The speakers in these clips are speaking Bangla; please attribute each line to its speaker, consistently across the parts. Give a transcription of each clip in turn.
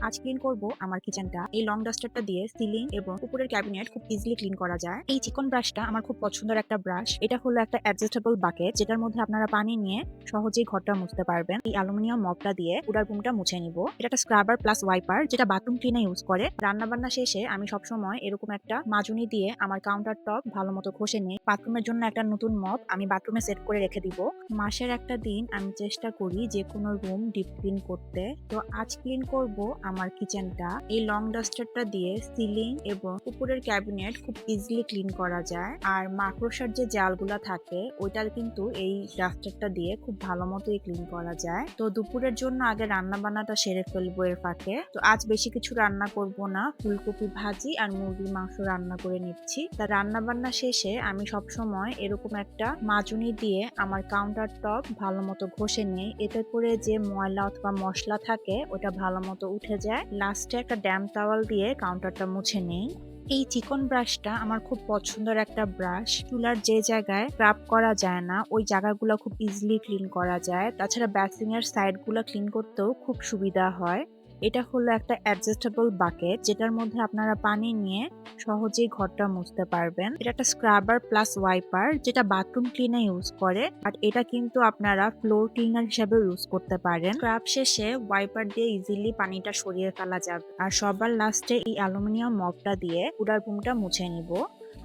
Speaker 1: আজ ক্লিন করব আমার কিচেনটা। এই লং ডাস্টারটা দিয়ে সিলিং এবং উপরের ক্যাবিনেট খুব ইজিলি ক্লিন করা যায়। এই চিকন ব্রাশটা আমার খুব পছন্দের একটা ব্রাশ। এটা হলো একটা অ্যাডজাস্টেবল বাকেট, যেটার মধ্যে আপনারা পানি নিয়ে সহজেই ঘরটা মুছতে পারবেন। এই অ্যালুমিনিয়াম মপটা দিয়ে পুরার রুমটা মুছে নিব। এটা একটা স্ক্রাবার প্লাস ওয়াইপার, যেটা বাথরুম ক্লিনে ইউজ করে। রান্না বান্না শেষে আমি সবসময় এরকম একটা মাজুনি দিয়ে আমার কাউন্টার টপ ভালো মতো ঘষে নিই। বাথরুমের জন্য একটা নতুন মপ আমি বাথরুমে সেট করে রেখে দিব। মাসের একটা দিন আমি চেষ্টা করি যে কোনো রুম ডিপ ক্লিন করতে। তো আজ ক্লিন করব আমার কিচেনটা। এই লং ডাস্টারটা দিয়ে সিলিং এবং উপরের ক্যাবিনেট খুব ইজিলি ক্লিন করা যায়। আর মাকড়সার যে জালগুলা থাকে ওইটা কিন্তু এই ডাস্টারটা দিয়ে খুব ভালো মতোই ক্লিন করা যায়। তো দুপুরের জন্য আগে রান্না বান্নাটা সেরে ফেলবো এর ফাঁকে। তো আজ বেশি কিছু রান্না করব না, ফুলকপি ভাজি আর মুরগির মাংস রান্না করে নিচ্ছি। তা রান্না বান্না শেষে আমি সবসময় এরকম একটা মাজুনি দিয়ে আমার কাউন্টার টপ ভালো মতো ঘষে নিই। এতে করে যে ময়লা অথবা মশলা থাকে ওটা ভালো মতো উঠে যায়। লাস্টে একটা ড্যাম্প টাওয়াল দিয়ে কাউন্টারটা মুছে নিই। এই চিকন ব্রাশটা আমার খুব পছন্দের একটা ব্রাশ। চুলার যে জায়গায় স্ক্রাব করা যায় না ওই জায়গাগুলো খুব ইজিলি ক্লিন করা যায়। তাছাড়া বেসিং এর সাইড গুলো ক্লিন করতেও খুব সুবিধা হয়। এটা হলো একটা অ্যাডজাস্টেবল বাকেট, যেটার মধ্যে আপনারা পানি নিয়ে সহজেই ঘরটা মুছতে পারবেন। এটা একটা স্ক্রাবার প্লাস ওয়াইপার, যেটা বাথরুম ক্লিনে ইউজ করে। আর এটা কিন্তু আপনারা ফ্লোর ক্লিনার হিসেবে ইউজ করতে পারেন। স্ক্রাব শেষে ওয়াইপার দিয়ে ইজিলি পানিটা সরিয়ে ফেলা যাবে। আর সবার লাস্টে এই অ্যালুমিনিয়াম মপটা দিয়ে পুরো রুমটা মুছে নিব।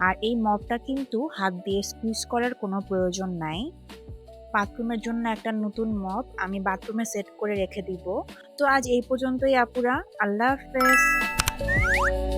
Speaker 1: আর এই মপটা কিন্তু হাত দিয়ে স্কুইজ করার কোনো প্রয়োজন নাই। বাথরুমের জন্য একটা নতুন মপ আমি বাথরুমে সেট করে রেখে দিব। তো আজ এই পর্যন্তই আপুরা। আল্লাহ হাফেজ।